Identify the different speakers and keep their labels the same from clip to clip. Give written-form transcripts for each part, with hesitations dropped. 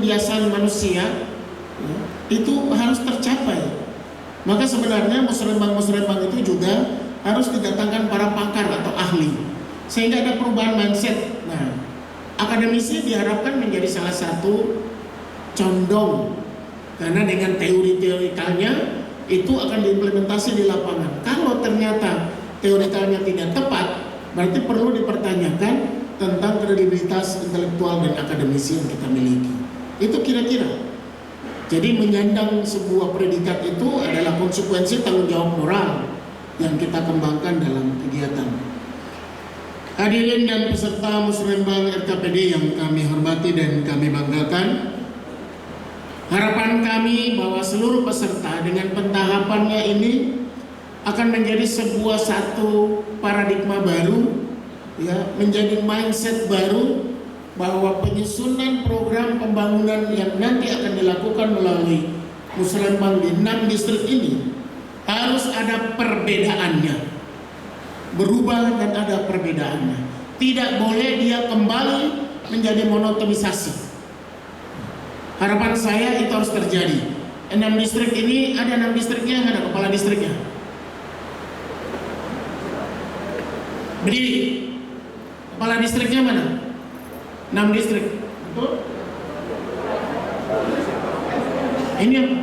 Speaker 1: kebiasaan manusia ya, itu harus tercapai. Maka sebenarnya musrembang-musrembang itu juga harus didatangkan para pakar atau ahli sehingga ada perubahan mindset. Nah, akademisi diharapkan menjadi salah satu condong karena dengan teori-teorikalnya itu akan diimplementasi di lapangan. Kalau ternyata teorikalnya tidak tepat, berarti perlu dipertanyakan tentang kredibilitas intelektual dan akademisi yang kita miliki. Itu kira-kira. Jadi menyandang sebuah predikat itu adalah konsekuensi tanggung jawab moral yang kita kembangkan dalam kegiatan. Hadirin dan peserta musrembang RKPD yang kami hormati dan kami banggakan, harapan kami bahwa seluruh peserta dengan pentahapannya ini akan menjadi sebuah satu paradigma baru, ya, menjadi mindset baru bahwa penyusunan program pembangunan yang nanti akan dilakukan melalui musrembang di 6 distrik ini harus ada perbedaannya, berubah dan ada perbedaannya. Tidak boleh dia kembali menjadi monotonisasi. Harapan saya itu harus terjadi. 6 distrik ini ada 6 distriknya yang ada kepala distriknya. Berdiri. Kepala distriknya mana? 6 distrik. Betul? Ini apa?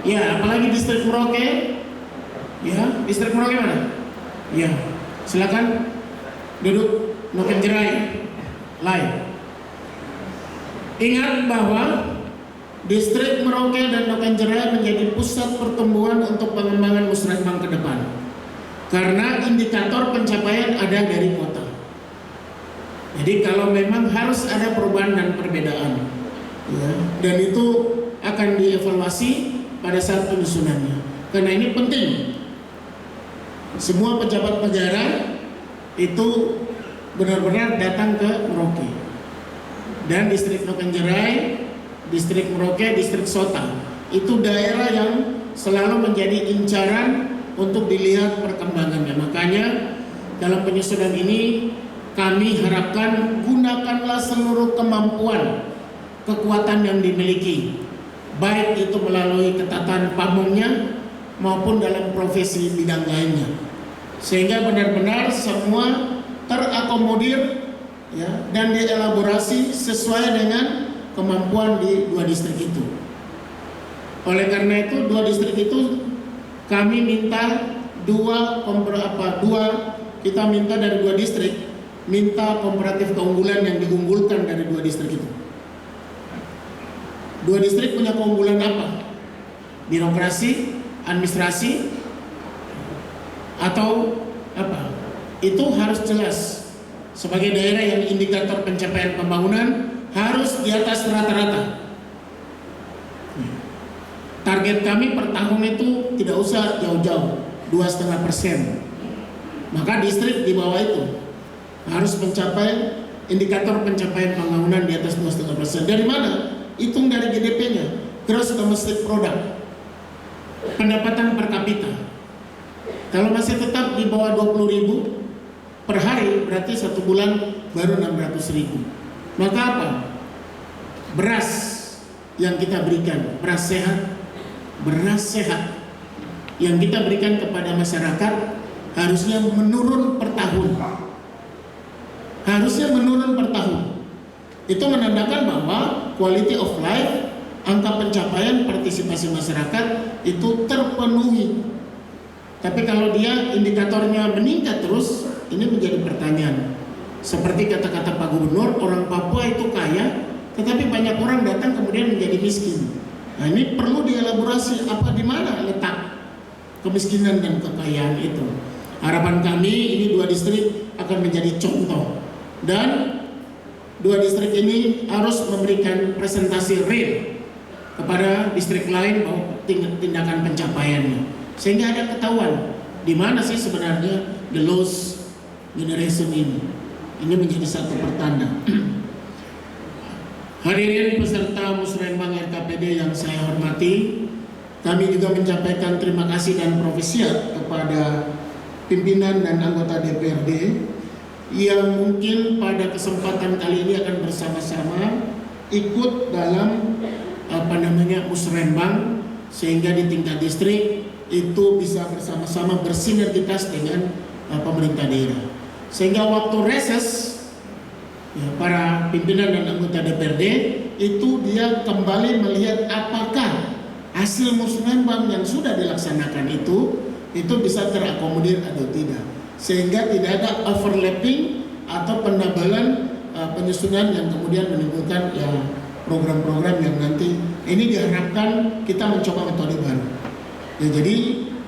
Speaker 1: Ya, apalagi distrik Merauke. Ya, distrik Merauke mana? Ya, silakan duduk Noken Jerai. Lain. Ingat bahwa distrik Merauke dan Noken Jerai menjadi pusat pertumbuhan untuk pengembangan musrembang ke depan. Karena indikator pencapaian ada dari kota. Jadi kalau memang harus ada perubahan dan perbedaan, ya, dan itu akan dievaluasi pada saat penyusunannya. Karena ini penting. Semua pejabat negara itu benar-benar datang ke Merauke. Dan distrik Noken Jerai, distrik Merauke, distrik Sota itu daerah yang selalu menjadi incaran untuk dilihat perkembangannya. Makanya dalam penyusunan ini kami harapkan gunakanlah seluruh kemampuan, kekuatan yang dimiliki, baik itu melalui ketatan pamongnya maupun dalam profesi bidang lainnya, sehingga benar-benar semua terakomodir, ya, dan dielaborasi sesuai dengan kemampuan di 2 distrik itu. Oleh karena itu 2 distrik itu kami minta kita minta dari 2 distrik minta komparatif keunggulan yang diunggulkan dari 2 distrik itu. 2 distrik punya keunggulan apa? Birokrasi, administrasi, atau apa? Itu harus jelas. Sebagai daerah yang indikator pencapaian pembangunan harus di atas rata-rata. Target kami per tahun itu tidak usah jauh-jauh, 2,5%. Maka distrik di bawah itu harus mencapai indikator pencapaian pembangunan di atas 2,5%. Dari mana? Hitung dari GDP-nya, Gross Domestic Product, pendapatan per kapita. Kalau masih tetap di bawah 20.000 per hari, berarti 1 bulan baru 600.000. Maka apa? Beras yang kita berikan, beras sehat yang kita berikan kepada masyarakat harusnya menurun per tahun. Itu menandakan bahwa quality of life, angka pencapaian partisipasi masyarakat itu terpenuhi. Tapi kalau dia indikatornya meningkat terus, ini menjadi pertanyaan. Seperti kata-kata Pak Gubernur, orang Papua itu kaya, tetapi banyak orang datang kemudian menjadi miskin. Nah, ini perlu dielaborasi apa di mana letak kemiskinan dan kekayaan itu. Harapan kami ini 2 distrik akan menjadi contoh, dan 2 distrik ini harus memberikan presentasi real kepada distrik lain bahwa tindakan pencapaiannya, sehingga ada ketahuan di mana sih sebenarnya the lost generation ini. Ini menjadi satu pertanda. Hadirin peserta musrembang RKPD yang saya hormati, kami juga menyampaikan terima kasih dan apresiasi kepada pimpinan dan anggota DPRD yang mungkin pada kesempatan kali ini akan bersama-sama ikut dalam musrenbang, sehingga di tingkat distrik itu bisa bersama-sama bersinergitas dengan pemerintah daerah. Sehingga waktu reses ya, para pimpinan dan anggota DPRD itu dia kembali melihat apakah hasil musrenbang yang sudah dilaksanakan itu bisa terakomodir atau tidak, sehingga tidak ada overlapping atau pendabelan penyusunan yang kemudian menimbulkan ya program-program yang nanti ini diharapkan kita mencoba metode baru. Ya, jadi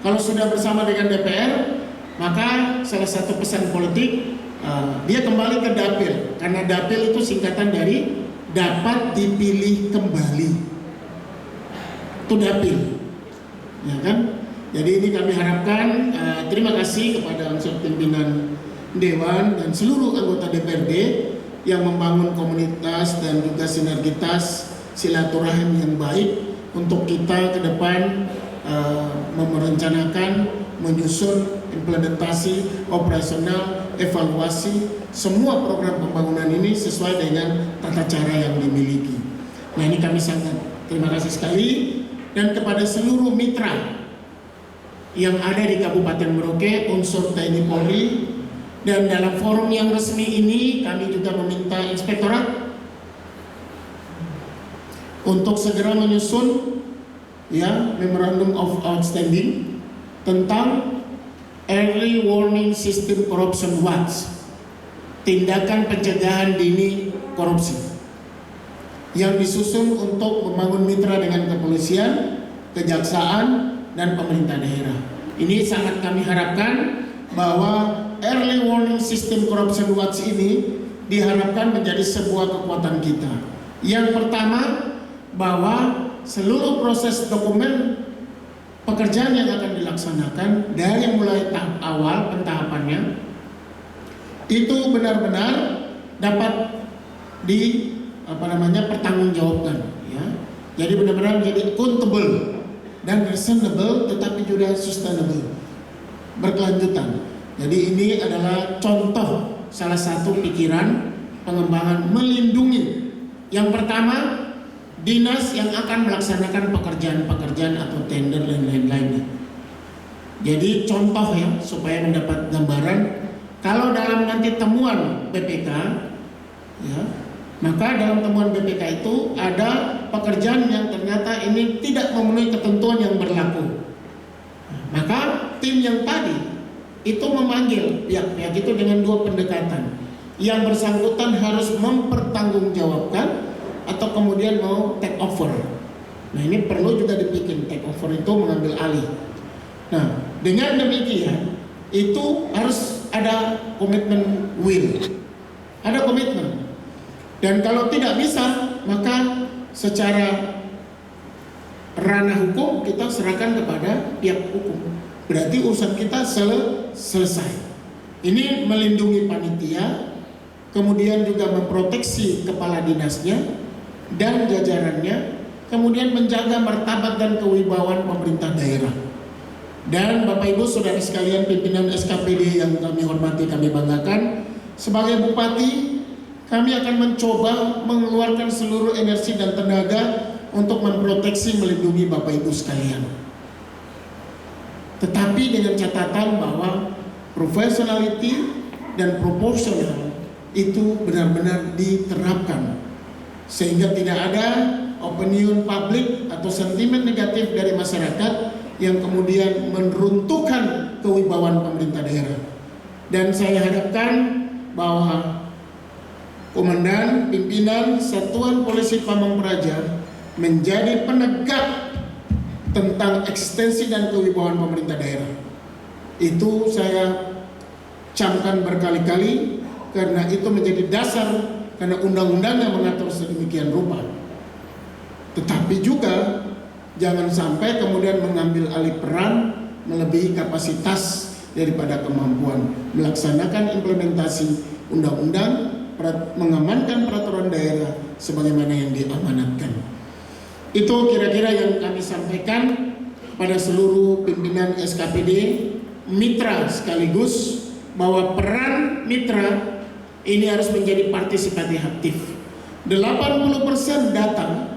Speaker 1: kalau sudah bersama dengan DPR, maka salah satu pesan politik dia kembali ke dapil, karena dapil itu singkatan dari dapat dipilih kembali. Itu dapil, ya kan? Jadi ini kami harapkan terima kasih kepada unsur pimpinan Dewan dan seluruh anggota DPRD yang membangun komunitas dan juga sinergitas silaturahim yang baik untuk kita ke depan merencanakan, menyusun, implementasi, operasional, evaluasi semua program pembangunan ini sesuai dengan tata cara yang dimiliki. Nah, ini kami sangat terima kasih sekali, dan kepada seluruh mitra yang ada di Kabupaten Merauke, unsur TNI Polri, dan dalam forum yang resmi ini kami juga meminta inspektorat untuk segera menyusun ya Memorandum of Outstanding tentang Early Warning System Corruption Watch, tindakan pencegahan dini korupsi, yang disusun untuk membangun mitra dengan kepolisian, kejaksaan, dan pemerintah daerah. Ini sangat kami harapkan bahwa Early Warning System Corruption Watch ini diharapkan menjadi sebuah kekuatan kita. Yang pertama, bahwa seluruh proses dokumen pekerjaan yang akan dilaksanakan dari mulai tahap awal pentahapannya itu benar-benar dapat pertanggungjawabkan, ya. Jadi benar-benar menjadi accountable dan reasonable, tetapi juga sustainable, berkelanjutan. Jadi ini adalah contoh salah satu pikiran pengembangan melindungi. Yang pertama, dinas yang akan melaksanakan pekerjaan-pekerjaan atau tender dan lain-lainnya. Jadi contoh ya, supaya mendapat gambaran, kalau dalam nanti temuan BPK, ya, maka dalam temuan BPK itu ada pekerjaan yang ternyata ini tidak memenuhi ketentuan yang berlaku. Maka tim yang tadi itu memanggil pihak-pihak itu dengan dua pendekatan. Yang bersangkutan harus mempertanggungjawabkan atau kemudian mau take over. Nah, ini perlu juga dibikin take over itu mengambil alih. Nah, dengan demikian itu harus ada komitmen will, ada komitmen. Dan kalau tidak bisa, maka secara ranah hukum kita serahkan kepada pihak hukum. Berarti urusan kita selesai. Ini melindungi panitia, kemudian juga memproteksi kepala dinasnya dan jajarannya, kemudian menjaga martabat dan kewibawaan pemerintah daerah. Dan Bapak Ibu Saudara sekalian pimpinan SKPD yang kami hormati, kami banggakan, sebagai bupati kami akan mencoba mengeluarkan seluruh energi dan tenaga untuk memproteksi, melindungi Bapak Ibu sekalian. Tetapi dengan catatan bahwa professionality dan proporsional itu benar-benar diterapkan, sehingga tidak ada opinion publik atau sentimen negatif dari masyarakat yang kemudian meruntuhkan kewibawaan pemerintah daerah. Dan saya harapkan bahwa Komandan Pimpinan Satuan Polisi Pamong Praja menjadi penegak tentang eksistensi dan kewibawaan pemerintah daerah. Itu saya camkan berkali-kali, karena itu menjadi dasar, karena undang-undangnya mengatur sedemikian rupa. Tetapi juga jangan sampai kemudian mengambil alih peran melebihi kapasitas daripada kemampuan melaksanakan implementasi undang-undang, mengamankan peraturan daerah sebagaimana yang diamanatkan. Itu kira-kira yang kami sampaikan pada seluruh pimpinan SKPD, mitra sekaligus, bahwa peran mitra ini harus menjadi partisipatif aktif. 80% datang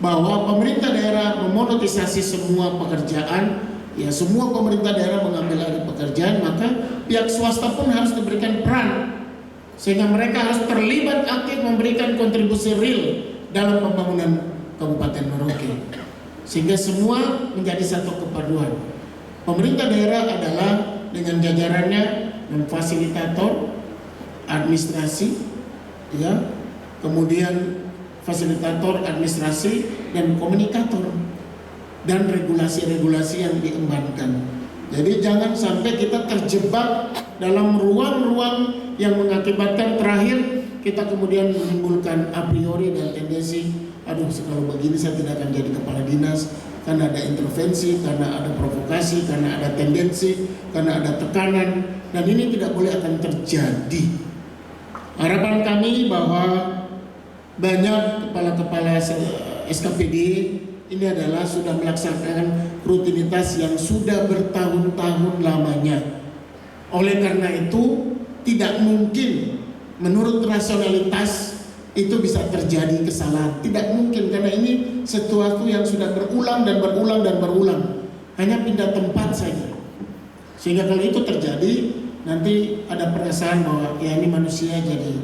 Speaker 1: bahwa pemerintah daerah memonetisasi semua pekerjaan, ya semua pemerintah daerah mengambil alih pekerjaan, maka pihak swasta pun harus diberikan peran sehingga mereka harus terlibat aktif memberikan kontribusi real dalam pembangunan Kabupaten Merauke, sehingga semua menjadi satu kepaduan. Pemerintah daerah adalah dengan jajarannya memfasilitator administrasi, ya, kemudian fasilitator administrasi dan komunikator dan regulasi-regulasi yang diembankan. Jadi jangan sampai kita terjebak dalam ruang-ruang yang mengakibatkan terakhir kita kemudian menimbulkan a priori dan tendensi, aduh kalau begini saya tidak akan jadi kepala dinas, karena ada intervensi, karena ada provokasi, karena ada tendensi, karena ada tekanan, dan ini tidak boleh akan terjadi. Harapan kami bahwa banyak kepala-kepala SKPD ini adalah sudah melaksanakan rutinitas yang sudah bertahun-tahun lamanya. Oleh karena itu tidak mungkin menurut rasionalitas itu bisa terjadi kesalahan. Tidak mungkin, karena ini sesuatu yang sudah berulang dan berulang dan berulang. Hanya pindah tempat saja. Sehingga kalau itu terjadi, nanti ada perasaan bahwa ya ini manusia jadi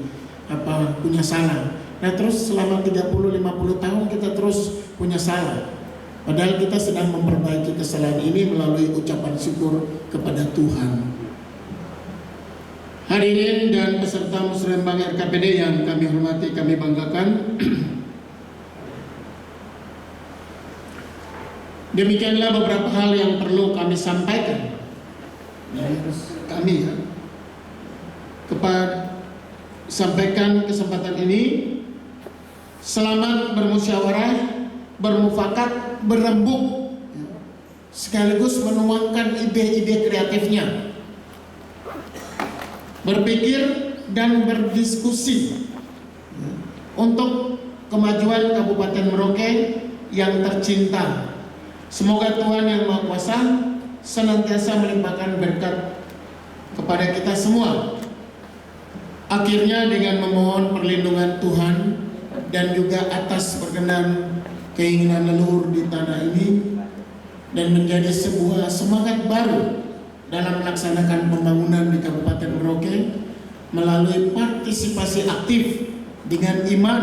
Speaker 1: punya salah. Nah terus selama 30-50 tahun kita terus punya salah. Padahal kita sedang memperbaiki kesalahan ini melalui ucapan syukur kepada Tuhan. Hadirin dan peserta Musrembang RKPD yang kami hormati, kami banggakan. Demikianlah beberapa hal yang perlu kami sampaikan. Kami sampaikan kesempatan ini. Selamat bermusyawarah, bermufakat, berembuk, sekaligus menuangkan ide-ide kreatifnya, berpikir dan berdiskusi untuk kemajuan Kabupaten Merauke yang tercinta. Semoga Tuhan Yang Maha Kuasa senantiasa melimpahkan berkat kepada kita semua. Akhirnya dengan memohon perlindungan Tuhan dan juga atas berkenan keinginan leluhur di tanah ini, dan menjadi sebuah semangat baru dalam melaksanakan pembangunan di Kabupaten Merauke melalui partisipasi aktif dengan iman,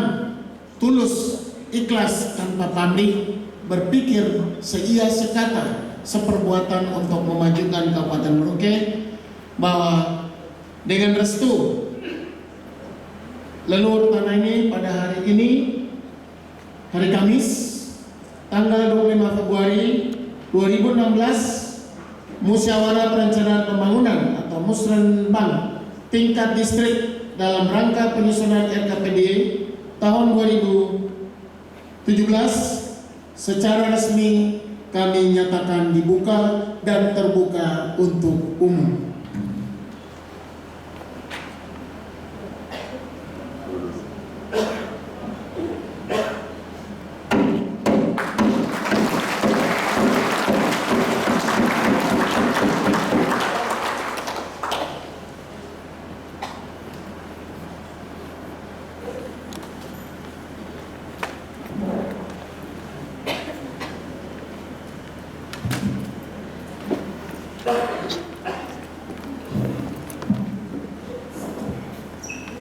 Speaker 1: tulus, ikhlas tanpa pamrih, berpikir seia sekata seperbuatan untuk memajukan Kabupaten Merauke, bahwa dengan restu leluhur tanah ini pada hari ini, hari Kamis, tanggal 25 Februari 2016, Musyawarah Perencanaan Pembangunan atau Musrenbang tingkat distrik dalam rangka penyusunan RKPD tahun 2017 secara resmi kami nyatakan dibuka dan terbuka untuk umum.